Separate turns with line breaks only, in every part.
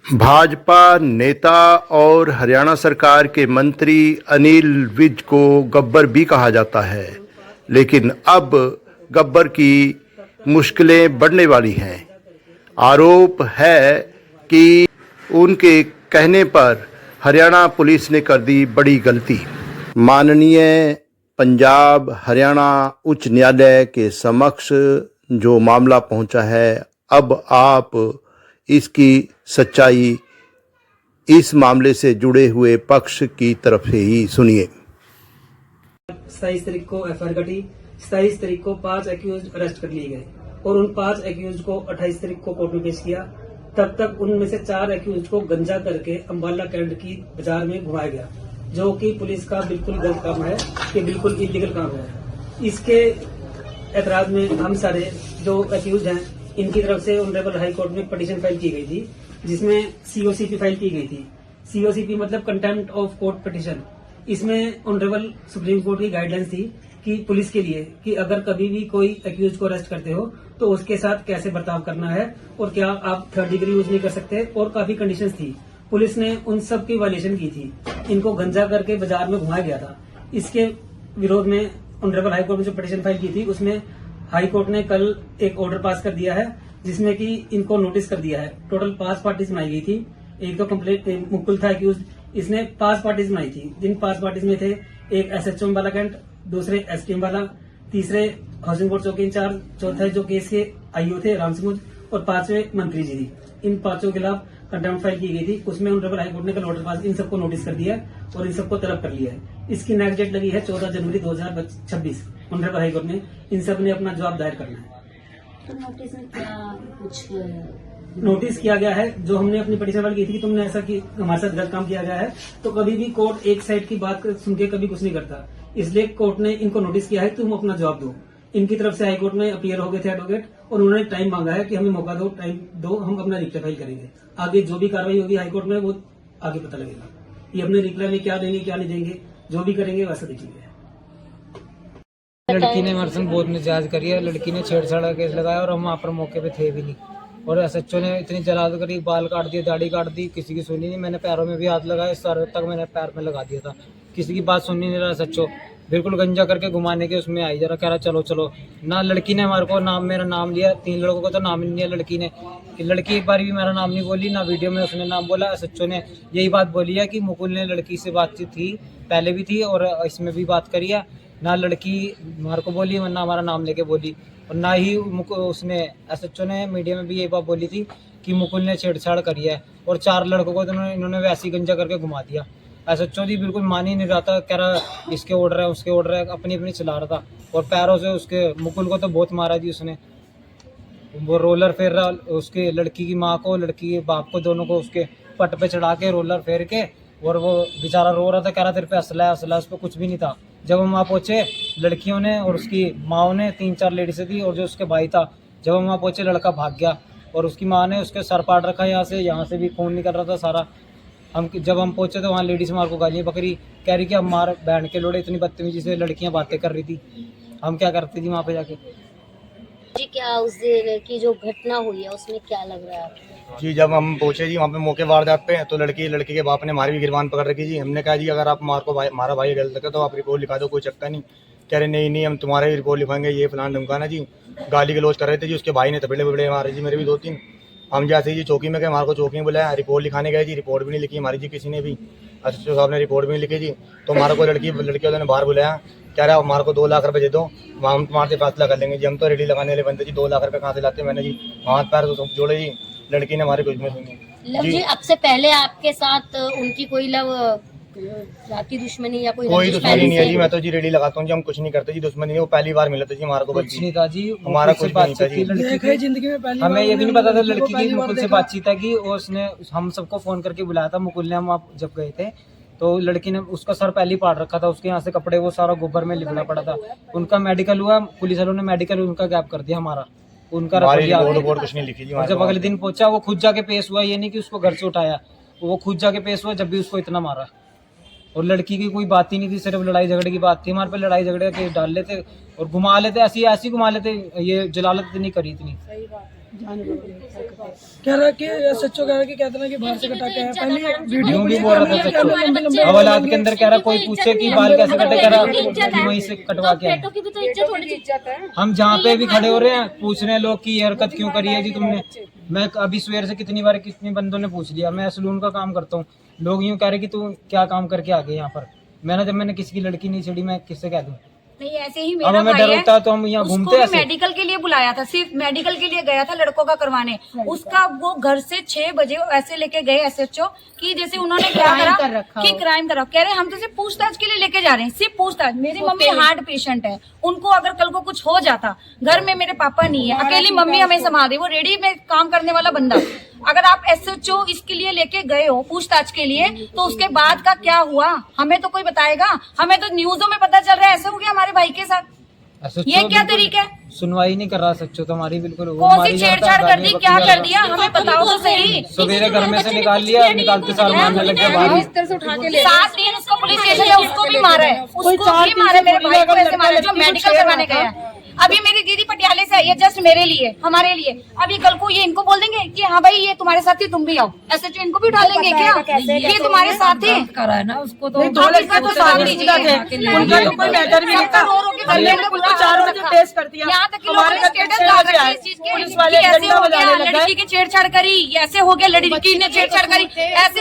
भाजपा नेता और हरियाणा सरकार के मंत्री अनिल विज को गब्बर भी कहा जाता है, लेकिन अब गब्बर की मुश्किलें बढ़ने वाली हैं। आरोप है कि उनके कहने पर हरियाणा पुलिस ने कर दी बड़ी गलती। माननीय पंजाब हरियाणा उच्च न्यायालय के समक्ष जो मामला पहुंचा है, अब आप इसकी सच्चाई इस मामले से जुड़े हुए पक्ष की तरफ से ही सुनिए।
27 तारीख को एफआईआर कटी, 27 तारीख को 5 एक्यूज अरेस्ट कर लिए गए और उन 5 एक्यूज को 28 तारीख को कोर्ट में पेश किया। तब तक उनमें से 4 एक्यूज को गंजा करके अम्बाला कैंट की बाजार में घुमाया गया, जो कि पुलिस का बिल्कुल गलत काम है, कि बिल्कुल इलीगल काम है। इसके एतराज में हम सारे जो एक्यूज हैं, इनकी तरफ से ऑनरेबल हाई कोर्ट में पिटीशन फाइल की गई थी, जिसमें सीओसीपी फाइल की गई थी। सीओसीपी मतलब कंटेम्प्ट ऑफ कोर्ट पिटीशन। इसमें ऑनरेबल सुप्रीम कोर्ट की गाइडलाइंस थी कि पुलिस के लिए कि अगर कभी भी कोई एक्यूज को अरेस्ट करते हो तो उसके साथ कैसे बर्ताव करना है और क्या आप थर्ड डिग्री यूज नहीं कर सकते, और काफी कंडीशंस थी। पुलिस ने उन सब की वायलेशन की थी। इनको गंजा करके बाजार में घुमाया गया था। इसके विरोध में ऑनरेबल हाई कोर्ट में जो पिटीशन फाइल की थी, उसमें हाई कोर्ट ने कल एक ऑर्डर पास कर दिया है, जिसमें कि इनको नोटिस कर दिया है। टोटल 5 पार्टीज बनाई गई थी। एक तो कंप्लेंट मुकुल था एक्यूज, इसने 5 पार्टीज बनाई थी। जिन 5 पार्टीज में थे एक एसएचओ वाला कैंट, दूसरे एसटीएम वाला, तीसरे हाउसिंग बोर्ड चौकी इंचार्ज, चौथा जो केस के आईओ थे राम सिंह, और 5वें मंत्री जी थी। इन 5 के खिलाफ कंटेम्प्ट फाइल की गई थी। उसमें ऑनरेबल हाईकोर्ट ने कल ऑर्डर पास इन सबको नोटिस कर दिया है और इन सबको तलब कर लिया है। इसकी नेक्स्ट डेट लगी है 14 जनवरी 2026। ऑनरेबल हाईकोर्ट ने इन सब ने अपना जवाब दायर करना है।
तो नोटिस में क्या कुछ
नोटिस किया गया है, जो हमने अपनी पिटीशन फाइल की थी कि तुमने ऐसा कि हमारे साथ गलत काम किया गया है, तो कभी भी कोर्ट एक साइड की बात सुन के कभी कुछ नहीं करता। इसलिए कोर्ट ने इनको नोटिस किया है, तुम अपना जवाब दो। इनकी तरफ से हाईकोर्ट में अपीयर हो गए थे एडवोकेट, और उन्होंने टाइम मांगा है कि हमें मौका दो, टाइम दो, हम अपना रिप्लाई फाइल करेंगे। आगे जो भी कार्रवाई होगी हाईकोर्ट में, वो आगे पता लगेगा। ये अपने रिप्लाई में क्या देंगे क्या नहीं देंगे, जो भी करेंगे वैसा देखेंगे।
लड़की ने हमारे संग बहुत नाजायज करी है। लड़की ने छेड़छाड़ का केस लगाया और हम वहाँ पर मौके पे थे भी नहीं। और एसएचओ ने इतनी जलाद करी, बाल काट दिए, दाढ़ी काट दी, किसी की सुनी नहीं। मैंने पैरों में भी हाथ लगाया, सर तक मैंने पैर में लगा दिया था। किसी की बात सुननी नहीं रहा एसएचओ, बिल्कुल गंजा करके घुमाने के उसमें आई, जरा कह रहा चलो चलो ना। लड़की ने हमारे को मेरा नाम लिया, 3 लड़कों को तो नाम ही नहीं लिया लड़की ने। कि लड़की एक बार भी मेरा नाम नहीं बोली, ना वीडियो में उसने नाम बोला। एसएचओ ने यही बात बोली है कि मुकुल ने लड़की से बातचीत थी, पहले भी थी और इसमें भी बात करी है। ना लड़की हमारे को बोली, ना हमारा नाम लेके बोली, और ना ही उसने एसएचओ ने मीडिया में भी ये बात बोली थी कि मुकुल ने छेड़छाड़ करी है। और 4 लड़कों को तो इन्होंने वैसे ही गंजा करके घुमा दिया। एसएचओ जी बिल्कुल मान ही नहीं रहा था, कह रहा इसके ऑर्डर है उसके ऑर्डर है, अपनी अपनी चला रहा था। और पैरों से उसके मुकुल को तो बहुत मारा जी उसने। वो रोलर फेर रहा उसके, लड़की की माँ को, लड़की के बाप को, दोनों को उसके पट पे चढ़ा के रोलर फेर के, और वो बेचारा रो रहा था, कह रहा तेरे पे असला है असला। उस पर कुछ भी नहीं था। जब हम वहाँ पहुँचे, लड़कियों ने और उसकी माओ ने, 3-4 लेडीज़ थी, और जो उसके भाई था, जब हम वहाँ पहुँचे लड़का भाग गया। और उसकी माँ ने उसके सर पाट रखा, यहाँ से भी खून निकल रहा था सारा। जब हम पहुँचे तो वहाँ लेडीज़ मार को गालियाँ बकरी, कह रही कि हम मार बैंड के लोड़े, इतनी बदतमीजी से लड़कियाँ बातें कर रही थी। हम क्या करती थी वहाँ पे जाके।
जी क्या उस दिन की जो घटना हुई है उसमें क्या लग रहा है आपको?
जी जब हम पहुंचे जी वहाँ पे मौके वारदात पे, तो लड़के के बाप ने हमारी भी गिरबान पकड़ रखी जी। हमने कहा जी अगर आप हमारा भाई गलत है तो आप रिपोर्ट लिखा दो, कोई चक्कर नहीं। कह रहे नहीं हम तुम्हारे ही रिपोर्ट लिखाएंगे, ये फलान धमकाना जी। गाली गलौज कर रहे थे जी। उसके भाई ने थपड़े मारे जी, मेरे भी 2-3। हम जैसे जी चौकी में गए, हमारे को चौकी में बुलाया, रिपोर्ट लिखाने गए जी। रिपोर्ट भी नहीं लिखी हमारी जी किसी ने भी। एसएचओ साहब ने रिपोर्ट भी नहीं लिखी जी। तो हमारे को लड़की वालों ने बाहर बुलाया, कह रहा है हमारे को 2 लाख रुपए दे दो, हम तुम्हारे से फैसला कर लेंगे जी। हम तो रेडी लगाने वाले बंदे जी, 2 लाख रुपए कहाँ से लाते। मैंने जी हाथ पैर तो जोड़े जी। लड़की ने हमारी कुछ नहीं सुनी
जी। अब से पहले आपके साथ उनकी कोई जाति दुश्मनी या कोई
दुश्मनी नहीं है जी। मैं तो जी रेडी लगाता हूँ जी, हम कुछ नहीं करते जी। दुश्मनी नहीं, वो पहली बार मिला था जी हमारे को।
कुछ नहीं था जी,
हमारा कुछ नहीं था जी।
लड़की जिंदगी में पहली हमें ये भी नहीं पता था लड़की की मुकुल से बातचीत है कि उसने हम सबको फोन करके बुलाया था। मुकुल ने, हम वहाँ जब गए थे तो लड़की ने उसका सर पहले ही पाट रखा था, उसके यहाँ से कपड़े वो सारा गोबर में लिपना पड़ा था। उनका मेडिकल हुआ, पुलिस वालों ने मेडिकल उनका गैप कर दिया हमारा, उनका
रिपोर्ट कुछ नहीं लिखी जी।
जब अगले दिन पहुंचा वो खुद जाके पेश हुआ, ये नहीं कि उसको घर से उठाया, वो खुद जाके पेश हुआ जब भी उसको इतना मारा। और लड़की की कोई बात ही नहीं थी, सिर्फ लड़ाई झगड़े की बात थी। हमारे पे लड़ाई झगड़े के डाल लेते और घुमा लेते, ऐसी घुमा लेते, ये जलालत नहीं करी इतनी।
कह रहा कि सच्चो कह रहा कि कहते ना कि बाहर से कटा के आया पहले वीडियो
यूं भी बोल रहा था सच्चो हवालात के अंदर, कह रहा कोई पूछे कि बाल कैसे कटे, कह रहा वहीं से कटवा के आए।
बेटों की भी तो इज्जत होनी चाहिए।
हम जहाँ पे भी खड़े हो रहे हैं पूछ रहे हैं लोग कि ये हरकत क्यों करी है जी तुमने। मैं अभी सवेर से कितनी बार कितने बंदों ने पूछ लिया, मैं सलून का काम करता हूँ, लोग यूं कह रहे कि तू क्या काम करके आ गए यहाँ पर। मैंने किसी की लड़की नहीं छेड़ी, मैं किससे कह दूँ।
नहीं ऐसे ही
अब
मेरा
हमें
भाई
डर
है,
होता है तो हम यहाँ
उसको
घूमते
भी
ऐसे।
मेडिकल के लिए बुलाया था, सिर्फ मेडिकल के लिए गया था लड़कों का करवाने। उसका वो घर से 6 बजे ऐसे लेके गए एसएचओ कि जैसे उन्होंने क्या करा कि क्राइम करा। कह रहे हम तो सिर्फ पूछताछ के लिए लेके जा रहे हैं, सिर्फ पूछताछ। मेरी मम्मी हार्ट पेशेंट है, उनको अगर कल को कुछ हो जाता, घर में मेरे पापा नहीं है, अकेली मम्मी हमें संभाल रही, वो रेडी में काम करने वाला बंदा। अगर आप एसएचओ इसके लिए लेके गए हो पूछताछ के लिए, तो उसके बाद का क्या हुआ हमें तो कोई बताएगा। हमें तो न्यूज़ों में पता चल रहा है ऐसे हो गया हमारे भाई के साथ। ये क्या तरीका है?
सुनवाई नहीं कर रहा सच्चो तो हमारी बिल्कुल।
कौन सी छेड़छाड़ कर दी, क्या कर दिया, हमें बताओ तो सही।
सवेरे घर में से निकाल लिया, निकालते सार मारने लग गया बाहर।
7 दिन उसको पुलिस स्टेशन है, उसको भी मारा है, उसको भी मारा है, मेरे भाई को ऐसे मारा जो मेडिकल करवाने गया है। अभी मेरी दीदी पटियाले से आई है जस्ट मेरे लिए, हमारे लिए। अभी कल को ये इनको बोल देंगे कि हाँ भाई ये तुम्हारे साथ ही, तुम भी आओ। ऐसे जो इनको भी उठा लेंगे क्या, ये तुम्हारे साथ ही करा है ना उसको तो।
दो लड़के तो साथ दीजिए, उनका तो कोई मैटर भी नहीं था। उनको 4 बजे पेश कर दिया,
यहाँ तक कि लोगों ने स्टेटस डाल रखा है इस चीज के
पुलिस वाले
कि ऐसे
डंडा
हो
बजाने
गया,
लग गए।
लड़की की छेड़छाड़ करी, ऐसे हो गया, लड़की ने छेड़छाड़ करी, ऐसे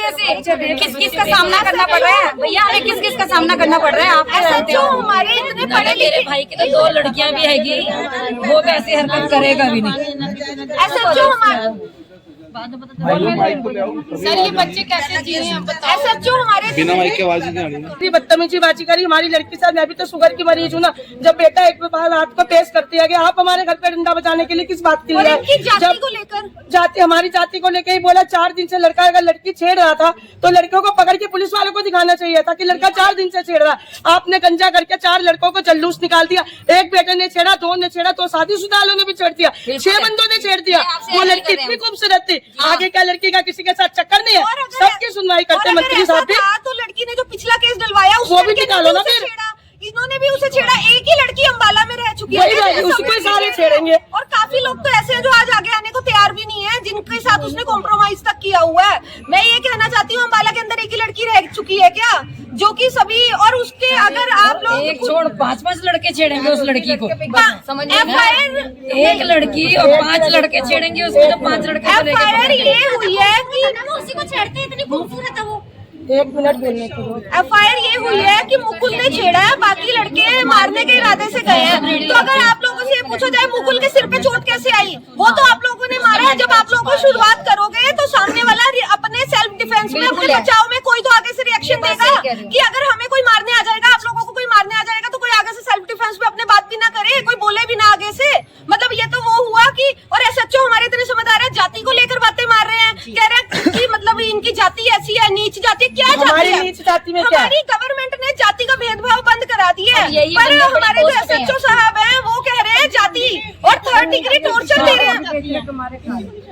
किस किस का सामना करना पड़ रहा है भैया, हमें किस किस का सामना करना पड़ रहा है। आप जानते हो हमारे इतने पढ़े लिखे
भाई की तो 2 लड़कियां भी हैगी, वो तो ऐसी हरकत करेगा भी नहीं।
एसएचओ हमारे
सर ये बच्चे कैसे जी रहे हैं
एसएचओ हमारे
इतनी बदतमीजी करी हमारी लड़की के साथ। मैं भी तो शुगर की मरीज हूँ ना। जब बेटा एक बार रात को पेश कर दिया गया, आप हमारे घर पे डंडा बजाने के लिए किस बात के
और
लिए आए?
इनकी जाति
जब
को लेकर
जाति, हमारी जाति को लेकर ही बोला। 4 दिन से लड़का अगर लड़की छेड़ रहा था तो लड़कियों को पकड़ के पुलिस वालों को दिखाना चाहिए था कि लड़का 4 दिन से छेड़ रहा। आपने गंजा करके 4 लड़कों को जल्लूस निकाल दिया। एक बेटे ने छेड़ा, 2 ने छेड़ा, तो शादीशुदा वालों ने भी छेड़ दिया, 6 बंदों ने छेड़ दिया। वो लड़की इतनी खूबसूरत थी, आगे क्या लड़की का किसी के साथ चक्कर नहीं है। सबकी सुनवाई करते मंत्री साहब भी।
तो लड़की ने जो पिछला केस डलवाया
वो भी निकालो ना फिर।
इन्होंने भी उसे छेड़ा। एक ही लड़की अंबाला में रह चुकी है,
उसको ही सारे छेड़ेंगे।
और काफी लोग तो ऐसे हैं जो आज आगे आने को तैयार भी नहीं है, जिनके साथ उसने कॉम्प्रोमाइज तक किया हुआ है। मैं ये कहना चाहती हूँ अंबाला के अंदर एक ही लड़की रह चुकी है क्या, जो कि सभी, और उसके अगर आप लोग
एक छोड़ 5-5 लड़के छेड़ेंगे उस लड़की को, समझिए।
FIR
एक लड़की और 5 लड़के छेड़ेंगे उसको, तो 5 लड़के
FIR ये हुई है कि
उसी को छेड़ते हैं, इतनी खूबसूरत है वो।
1 मिनट बोलने के लिए
FIR ये हुई है कि मुकुल ने छेड़ा है, बाकी लड़के मारने के इरादे से गए हैं। तो अगर आप लोगों से ये पूछा जाए मुकुल के सिर पे चोट कैसे आई, वो तो आप लोगों ने मारा है। जब आप लोगों को शुरुआत करोगे तो सामने वाला अपने सेल्फ डिफेंस में, अपने बचाव में कोई तो आगे से रिएक्शन देगा कि अगर हमें कोई मारने आ जाएगा, आप लोगों को कोई मारने आ जाएगा, तो कोई आगे से सेल्फ डिफेंस में अपने बात भी ना करे, कोई बोले भी ना आगे से। मतलब ये तो वो हुआ कि, और एसएचओ हमारे इतने समझदार है, जाति को लेकर बातें मार रहे हैं, कह रहे हैं कि मतलब इनकी जाति ऐसी है, नीच जाति। क्या
हमारी
जाति है?
नीच जाति में क्या है?
हमारी गवर्नमेंट ने जाति का भेदभाव बंद करा दिया है,
यही
पर
बंदे बड़ी
हमारे जो
पोस्ट पे हैं।
एसएचओ साहब हैं वो कह रहे हैं जाति, और 3rd डिग्री टॉर्चर दे रहे हैं।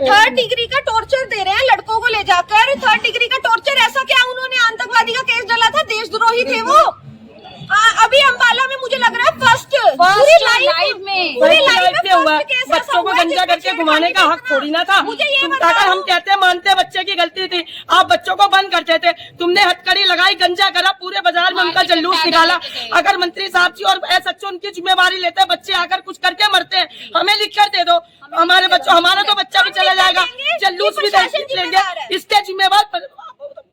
3rd डिग्री का टॉर्चर दे रहे हैं लड़कों को ले जाकर। 3rd डिग्री का टॉर्चर ऐसा क्या, उन्होंने आतंकवादी का केस डाला था, देशद्रोही थे वो। अभी अंबाला में मुझे लग रहा है फर्स्ट पूरी लाइफ में
हुआ। बच्चों को गंजा करके घुमाने का हक थोड़ी ना था। अगर हम कहते मानते बच्चे की गलती थी, आप बच्चों को बंद करते थे। तुमने हथकड़ी लगाई, गंजा करा, पूरे बाजार में उनका जल्लूस निकाला। अगर मंत्री साहब जी और एसएचओ उनकी जिम्मेवारी लेते, बच्चे आकर कुछ करके मरते हैं, हमें लिख कर दे दो। हमारे बच्चों, हमारा तो बच्चा भी चला जाएगा, जल्लूस भी लेंगे, इसके जिम्मेवार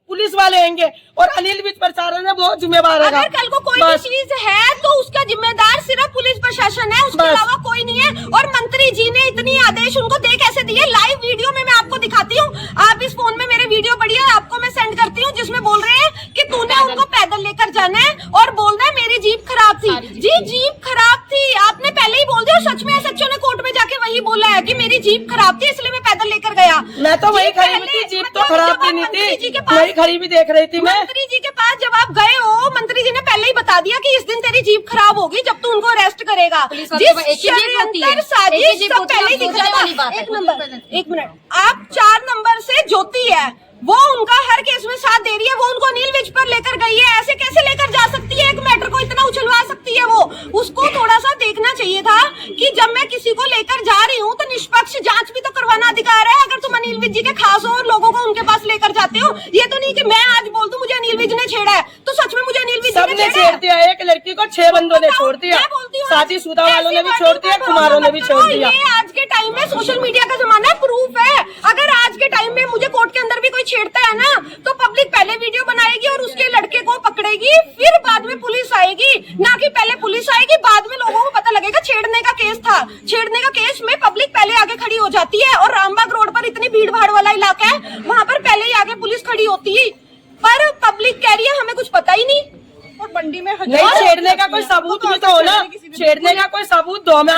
पुलिस वाले होंगे, और अनिल विज प्रसारण है वो जिम्मेवार है।
अगर कल को कोई भी चीज है तो उसका जिम्मेदार सिर्फ पुलिस प्रशासन है, उसके अलावा कोई नहीं है। और मंत्री जी ने इतनी आदेश उनको दे कैसे दिए? लाइव वीडियो में मैं आपको दिखाती हूँ, आप इस फोन में मेरे वीडियो बढ़िया आपको मैं सेंड करती हूँ, जिसमें बोल रहे हैं कि तूने उनको पैदल लेकर जाना है, और बोलना है मेरी जीप खराब थी। जी जीप खराब थी, आपने पहले ही बोल दिया। सच में एसएचओ ने कोर्ट में जाके वही बोला है कि मेरी जीप खराब थी, इसलिए मैं पैदल लेकर गया।
मैं तो वही खड़ी हुई थी, जीप तो खराब भी नहीं थी, वही खड़ी भी देख रही थी मैं।
मंत्री जी के पास जब आप गए हो, मंत्री जी ने पहले ही बता दिया कि इस दिन तेरी जीप खराब होगी जब तू उनको अरेस्ट करेगा। एक मिनट, आप 4 नंबर से ज्योति है,
वो उनका हर केस में साथ दे रही है, वो उनको अनिल विज पर लेकर गई है, ऐसे कैसे लेकर जा सकती है? एक मैटर को इतना उछलवा सकती है वो? उसको थोड़ा सा देखना चाहिए था कि जब मैं किसी को लेकर जा रही हूँ तो निष्पक्ष जांच भी तो करवाना अधिकार है। अगर तुम अनिल विज जी के खास हो और लोगों को उनके पास लेकर जाते हो, ये तो नहीं कि मैं आज बोल दूं मुझे अनिल विज ने छेड़ा है तो सच में मुझे अनिल विज
सबने छेड़ दिया। एक लड़की को 6 बंदों ने छोड़ दिया, शादी शुदा वालों ने भी छोड़ दिया, कुमारों ने भी छोड़ दिया।
ये आज के टाइम में सोशल मीडिया का जमाना है, प्रूफ है। अगर आज के टाइम में मुझे कोर्ट के अंदर भी कोई छेड़ता है ना तो पब्लिक पहले वीडियो बनाएगी और उसके लड़के को पकड़ेगी, फिर बाद में पुलिस आएगी, ना कि पहले पुलिस आएगी बाद में लोगों को पता लगेगा छेड़ने का केस था। छेड़ने का केस में पब्लिक पहले आगे खड़ी हो जाती है और रामबाग रोड पर इतनी भीड़ भाड़ वाला इलाका है, वहाँ पर पहले ही आगे पुलिस खड़ी होती है, पर पब्लिक कह रही है हमें कुछ पता ही नहीं।
और मंडी में नहीं छेड़ने का कोई सबूत भी तो हो ना, छेड़ने का कोई सबूत दो ना।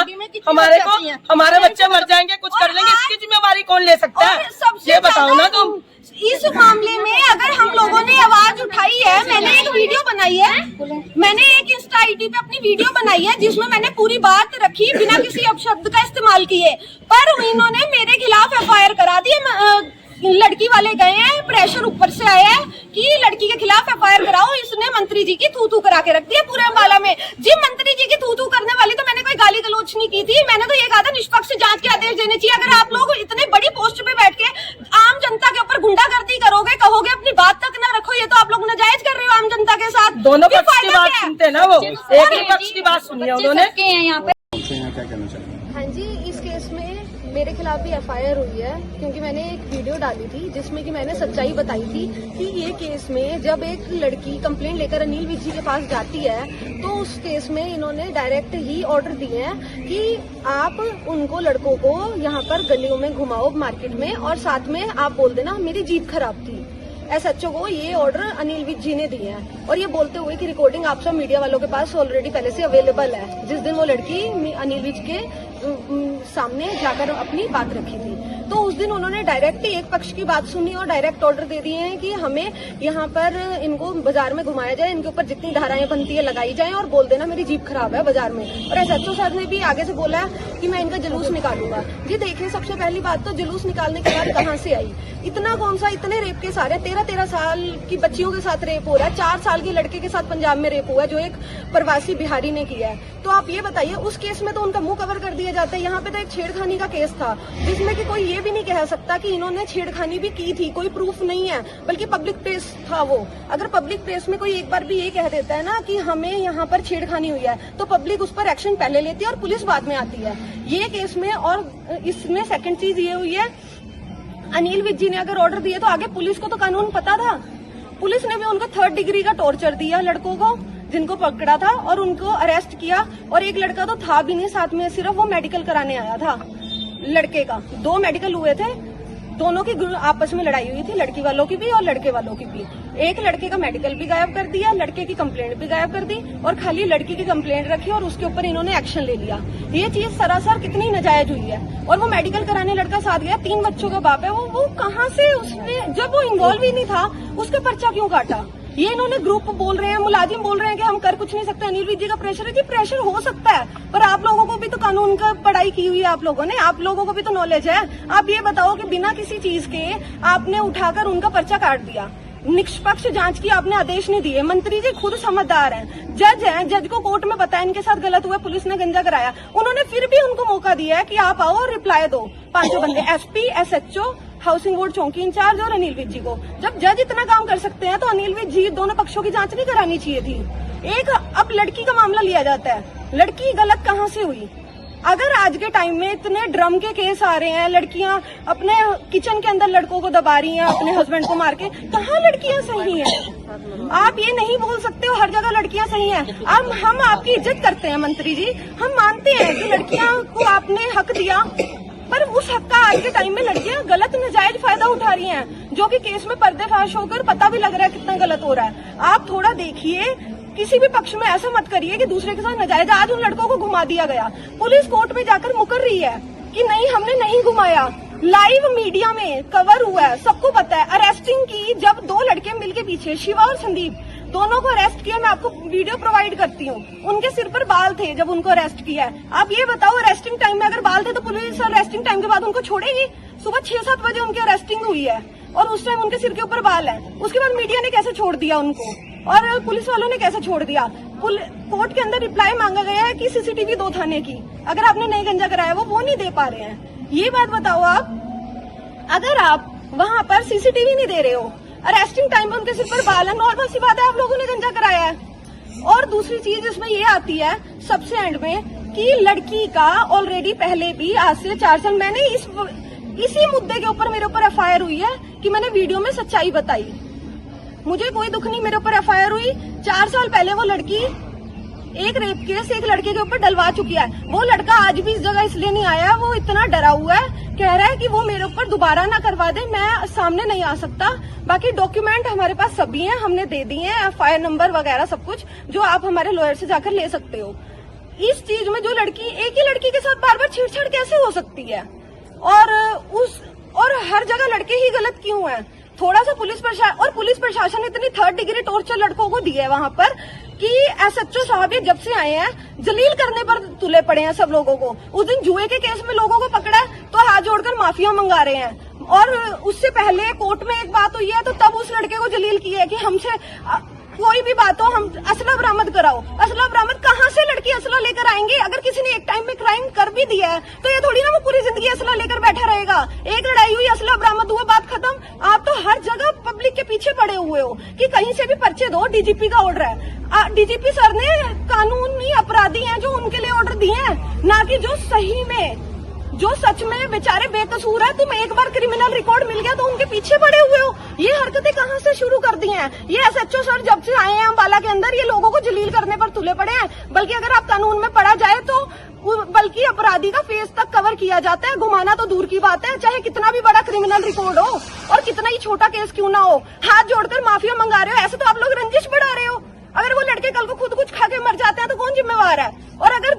हमारे बच्चे मर जाएंगे, कुछ कर लेंगे, इसकी जिम्मेवारी कौन ले सकता है? ये बताओ ना तुम।
इस मामले में अगर हम लोगों ने आवाज उठाई है, मैंने एक वीडियो बनाई है, मैंने एक इंस्टा आईडी पे अपनी वीडियो बनाई है जिसमें मैंने पूरी बात रखी बिना किसी अपशब्द का इस्तेमाल किए, पर इन्होंने मेरे खिलाफ FIR करा दी है। लड़की वाले गए हैं, प्रेशर ऊपर से आया है कि लड़की के खिलाफ FIR कराओ। इसने मंत्री जी की थू करा के रख दी है पूरे अम्बाला में। जी मंत्री जी की थू करने वाली तो मैंने कोई गाली गलोच नहीं की थी, मैंने तो ये कहा था निष्पक्ष जांच के आदेश देने चाहिए। अगर आप लोग इतने बड़ी पोस्ट पे बैठ के आम जनता के ऊपर गुंडागर्दी करोगे, कहोगे अपनी बात तक ना रखो, ये तो आप लोग नाजायज कर रहे हो आम जनता के साथ।
दोनों पक्ष की बात सुनते ना, वो एक ही पक्ष की बात सुनी है उन्होंने।
यहाँ पे
हाँ जी, इस केस में मेरे खिलाफ भी FIR हुई है क्योंकि मैंने एक वीडियो डाली थी जिसमें कि मैंने सच्चाई बताई थी कि ये केस में जब एक लड़की कंप्लेंट लेकर अनिल विज जी के पास जाती है तो उस केस में इन्होंने डायरेक्ट ही ऑर्डर दिए हैं कि आप उनको लड़कों को यहाँ पर गलियों में घुमाओ मार्केट में, और साथ में आप बोल देना मेरी जीभ खराब थी। SHO को ये ऑर्डर अनिल विज जी ने दिए हैं और ये बोलते हुए कि रिकॉर्डिंग आप सब मीडिया वालों के पास ऑलरेडी पहले से अवेलेबल है, जिस दिन वो लड़की अनिल विज के सामने जाकर अपनी बात रखी थी। तो उस दिन उन्होंने डायरेक्ट ही एक पक्ष की बात सुनी और डायरेक्ट ऑर्डर दे दिए हैं कि हमें यहाँ पर इनको बाजार में घुमाया जाए, इनके ऊपर जितनी धाराएं बनती है लगाई जाएं और बोल देना मेरी जीभ खराब है बाजार में। और SHO साहब ने भी आगे से बोला कि मैं इनका जुलूस निकालूंगा। जी देखिए, सबसे पहली बात तो जुलूस निकालने के बाद कहाँ से आई? इतना कौन सा, इतने रेप केस आ रहे हैं, 13-13 साल की बच्चियों के साथ रेप हो रहा है, 4 साल के लड़के के साथ पंजाब में रेप हुआ है जो एक प्रवासी बिहारी ने किया है। तो आप ये बताइए, उस केस में तो उनका मुंह कवर कर दिया जाता है। यहाँ पे तो एक छेड़खानी का केस था जिसमें कि कोई ये भी नहीं कह सकता कि इन्होंने छेड़खानी भी की थी, कोई प्रूफ नहीं है, बल्कि पब्लिक प्लेस था वो। अगर पब्लिक प्लेस में कोई एक बार भी ये कह देता है ना कि हमें यहाँ पर छेड़खानी हुई है तो पब्लिक उस पर एक्शन पहले लेती है और पुलिस बाद में आती है। ये केस में, और इसमें सेकंड चीज ये हुई है, अनिल विज जी ने अगर ऑर्डर दिए तो आगे पुलिस को तो कानून पता था। पुलिस ने भी उनको 3rd डिग्री का टॉर्चर दिया लड़कों को जिनको पकड़ा था और उनको अरेस्ट किया। और एक लड़का तो था भी नहीं साथ में, सिर्फ वो मेडिकल कराने आया था। लड़के का 2 मेडिकल हुए थे, दोनों की आपस में लड़ाई हुई थी, लड़की वालों की भी और लड़के वालों की भी। एक लड़के का मेडिकल भी गायब कर दिया, लड़के की कंप्लेंट भी गायब कर दी और खाली लड़की की कंप्लेंट रखी और उसके ऊपर इन्होंने एक्शन ले लिया। ये चीज सरासर कितनी नाजायज हुई है। और वो मेडिकल कराने लड़का साथ गया, 3 बच्चों का बाप है, वो कहाँ से, उसने जब वो इन्वॉल्व ही नहीं था उसके पर्चा क्यों काटा? ये इन्होंने ग्रुप बोल रहे हैं, मुलाजिम बोल रहे हैं कि हम कर कुछ नहीं सकते, अनिल विज जी का प्रेशर है। जी प्रेशर हो सकता है, पर आप लोगों को भी तो कानून का पढ़ाई की हुई है, आप लोगों ने, आप लोगों को भी तो नॉलेज है। आप ये बताओ कि बिना किसी चीज के आपने उठाकर उनका पर्चा काट दिया, निष्पक्ष जांच की आपने आदेश नहीं दिए। मंत्री जी खुद समझदार हैं, जज हैं, जज को कोर्ट में बताया इनके साथ गलत हुआ, पुलिस ने गंजा कराया, उन्होंने फिर भी उनको मौका दिया है कि आप आओ और रिप्लाई दो। 5 बंदे, SP, SHO, हाउसिंग बोर्ड चौकी इंचार्ज और अनिल विज जी को। जब जज इतना काम कर सकते हैं तो अनिल विज जी दोनों पक्षों की जांच नहीं करानी चाहिए थी। एक अब लड़की का मामला लिया जाता है, लड़की गलत कहाँ से हुई? अगर आज के टाइम में इतने ड्रम के केस आ रहे हैं, लड़कियां अपने किचन के अंदर लड़कों को दबा रही हैं अपने हस्बैंड को मार के, कहाँ लड़कियां सही हैं? आप ये नहीं बोल सकते हो हर जगह लड़कियां सही हैं। अब हम आपकी इज्जत करते हैं मंत्री जी, हम मानते हैं कि लड़कियां को आपने हक दिया, पर उस हक का आज के टाइम में लड़कियां गलत नाजायज फायदा उठा रही हैं, जो कि केस में पर्दाफाश होकर पता भी लग रहा है कितना गलत हो रहा है। आप थोड़ा देखिए, किसी भी पक्ष में ऐसा मत करिए कि दूसरे के साथ नाजायज। आज उन लड़कों को घुमा दिया गया, पुलिस कोर्ट में जाकर मुकर रही है कि नहीं हमने नहीं घुमाया, लाइव मीडिया में कवर हुआ है, सबको पता है। अरेस्टिंग की जब 2 लड़के मिलके पीछे, शिवा और संदीप, दोनों को अरेस्ट किया, मैं आपको वीडियो प्रोवाइड करती हूँ, उनके सिर पर बाल थे जब उनको अरेस्ट किया है। आप ये बताओ, अरेस्टिंग टाइम में अगर बाल थे तो पुलिस अरेस्टिंग टाइम के बाद उनको छोड़ेगी? सुबह 6-7 बजे उनकी अरेस्टिंग हुई है,
और उस टाइम उनके सिर के ऊपर बाल है। उसके बाद मीडिया ने कैसे छोड़ दिया उनको और पुलिस वालों ने कैसे छोड़ दिया। कोर्ट के अंदर रिप्लाई मांगा गया है कि सीसीटीवी 2 थाने की, अगर आपने नहीं गंजा कराया वो नहीं दे पा रहे हैं। ये बात बताओ आप, अगर आप वहां पर सीसीटीवी नहीं दे रहे हो, अरेस्टिंग टाइम में उनके सिर पर बाल है, नॉर्मल सी बात है आप लोगों ने गंजा कराया है। और दूसरी चीज इसमें ये आती है सबसे एंड में कि लड़की का ऑलरेडी पहले भी आज से 4 साल मैंने इसी मुद्दे के ऊपर मेरे ऊपर एफआईआर हुई है कि मैंने वीडियो में सच्चाई बताई। मुझे कोई दुख नहीं, मेरे ऊपर एफआईआर हुई। 4 साल पहले वो लड़की एक रेप केस एक लड़के के ऊपर डलवा चुकी है। वो लड़का आज भी इस जगह इसलिए नहीं आया, वो इतना डरा हुआ है, कह रहा है कि वो मेरे ऊपर दोबारा ना करवा दे, मैं सामने नहीं आ सकता। बाकी डॉक्यूमेंट हमारे पास सभी हैं, हमने दे दिए हैं, एफआईआर नंबर वगैरह सब कुछ, जो आप हमारे लॉयर से जाकर ले सकते हो। इस चीज में जो लड़की एक ही लड़की के साथ बार बार छेड़छाड़ कैसे हो सकती है, और हर जगह लड़के ही गलत क्यों हैं? थोड़ा सा पुलिस प्रशासन इतनी 3rd डिग्री टॉर्चर लड़कों को दी है वहां पर कि एसएचओ साहब जब से आए हैं जलील करने पर तुले पड़े हैं सब लोगों को। उस दिन जुए के केस में लोगों को पकड़ा तो हाथ जोड़कर माफिया मंगा रहे हैं, और उससे पहले कोर्ट में एक बात हुई है तो तब उस लड़के को जलील किया है कि हमसे कोई भी बात हो हम असला बरामद कराओ। असला बरामद कहाँ से लड़की असला लेकर आएंगे? अगर किसी ने एक टाइम में क्राइम कर भी दिया है तो ये थोड़ी ना वो पूरी जिंदगी असला लेकर बैठा रहेगा। एक लड़ाई हुई, असला बरामद हुआ, बात खत्म। आप तो हर जगह पब्लिक के पीछे पड़े हुए हो कि कहीं से भी पर्चे दो, डीजीपी का ऑर्डर है। डीजीपी सर ने कानूनी अपराधी हैं जो उनके लिए ऑर्डर दिए हैं, ना कि जो सही में, जो सच में बेचारे बेकसूर है। तुम एक बार क्रिमिनल रिकॉर्ड मिल गया तो उनके पीछे पड़े हुए हो। ये हरकतें कहाँ से शुरू कर दी हैं? ये एसएचओ सर जब से आए हैं अम्बाला के अंदर ये लोगों को जलील करने पर तुले पड़े हैं। बल्कि अगर आप कानून में पढ़ा जाए तो बल्कि अपराधी का फेस तक कवर किया जाता है, घुमाना तो दूर की बात है। चाहे कितना भी बड़ा क्रिमिनल रिकॉर्ड हो और कितना ही छोटा केस क्यों ना हो, हाथ जोड़कर माफिया मंगा रहे हो, ऐसे तो आप लोग रंजिश बढ़ा रहे हो। अगर वो लड़के कल को खुद कुछ खा के मर जाते हैं तो कौन जिम्मेवार है? और अगर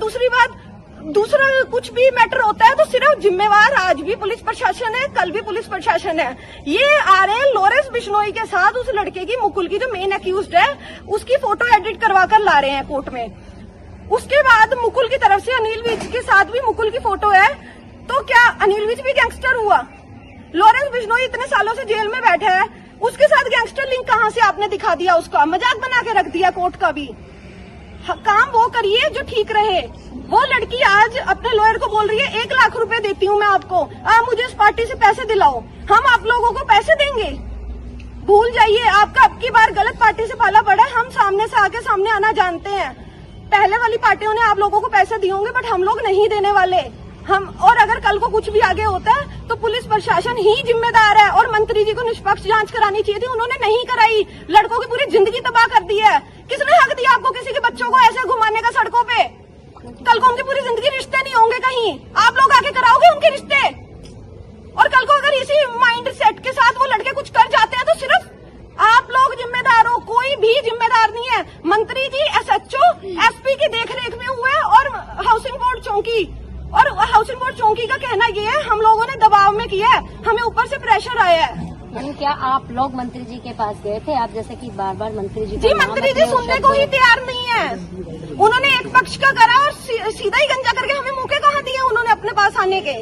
दूसरा कुछ भी मैटर होता है तो सिर्फ जिम्मेवार आज भी पुलिस प्रशासन है, कल भी पुलिस प्रशासन है। ये आ रहे हैं लॉरेंस बिश्नोई के साथ उस लड़के की, मुकुल की, जो मेन एक्यूज्ड है, उसकी फोटो एडिट करवा कर ला रहे हैं कोर्ट में। उसके बाद मुकुल की तरफ से अनिल विज के साथ भी मुकुल की फोटो है। तो क्या अनिल विज भी गैंगस्टर हुआ? लॉरेंस बिश्नोई इतने सालों से जेल में बैठा है, उसके साथ गैंगस्टर लिंक कहाँ से आपने दिखा दिया? उसका मजाक बना के रख दिया कोर्ट का भी। काम वो करिए जो ठीक रहे। वो लड़की आज अपने लॉयर को बोल रही है 1 लाख रुपए देती हूँ मैं आपको, आप मुझे इस पार्टी से पैसे दिलाओ। हम आप लोगों को पैसे देंगे? भूल जाइए, आपका अब की बार गलत पार्टी से पाला पड़ा है। हम सामने से आके सामने आना जानते हैं। पहले वाली पार्टियों ने आप लोगों को पैसे दिए होंगे, बट हम लोग नहीं देने वाले। और अगर कल को कुछ भी आगे होता है तो पुलिस प्रशासन ही जिम्मेदार है। और मंत्री जी को निष्पक्ष जांच करानी चाहिए थी, उन्होंने नहीं कराई। लड़कों की पूरी जिंदगी तबाह कर दी है। किसने हक दिया आपको किसी के बच्चों को ऐसे घुमाने का सड़कों पे? कल को उनकी पूरी जिंदगी रिश्ते नहीं होंगे कहीं, आप लोग आके कराओगे उनके रिश्ते। और कल को अगर इसी माइंड सेट के साथ वो लड़के कुछ कर जाते हैं तो सिर्फ आप लोग जिम्मेदार हो, कोई भी जिम्मेदार नहीं है। मंत्री जी, एसएचओ, एसपी की देखरेख में हुए और हाउसिंग बोर्ड चौकी का कहना ये है हम लोगों ने दबाव में किया है, हमें ऊपर से प्रेशर आया है।
क्या आप लोग मंत्री जी के पास गए थे? आप जैसे कि बार बार मंत्री जी
मंत्री जी सुनने को ही तैयार नहीं है। उन्होंने एक पक्ष का करा और सीधा ही गंजा करके हमें मौके कहाँ दिए उन्होंने अपने पास आने के।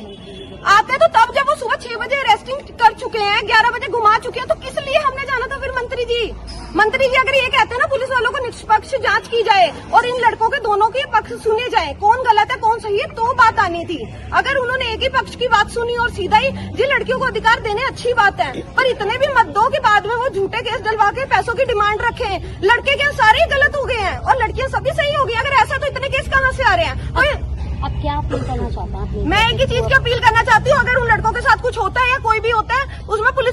आते तो तब जब वो सुबह 6 बजे अरेस्टिंग कर चुके हैं, 11 बजे घुमा चुके हैं, तो किस लिए हमने जाना था फिर? मंत्री जी अगर ये कहते हैं ना पुलिस वालों को निष्पक्ष जांच की जाए और इन लड़कों के दोनों के पक्ष सुने जाए, कौन गलत है कौन सही है, तो बात आनी थी। अगर उन्होंने एक ही पक्ष की बात सुनी और सीधा ही जिन लड़कियों को अधिकार देने, अच्छी बात है, पर इतने भी मत दो कि बाद में वो झूठे केस डलवा के पैसों की डिमांड रखें। लड़के क्या सारे ही गलत हो गए हैं और लड़कियां सभी सही हो गई? अगर ऐसा तो इतने केस कहाँ से आ रहे हैं? और
अब क्या अपील करना चाहता हूँ?
मैं एक ही चीज की अपील करना चाहती हूँ, अगर उन लड़कों के साथ कुछ होता है या कोई भी होता है उसमें पुलिस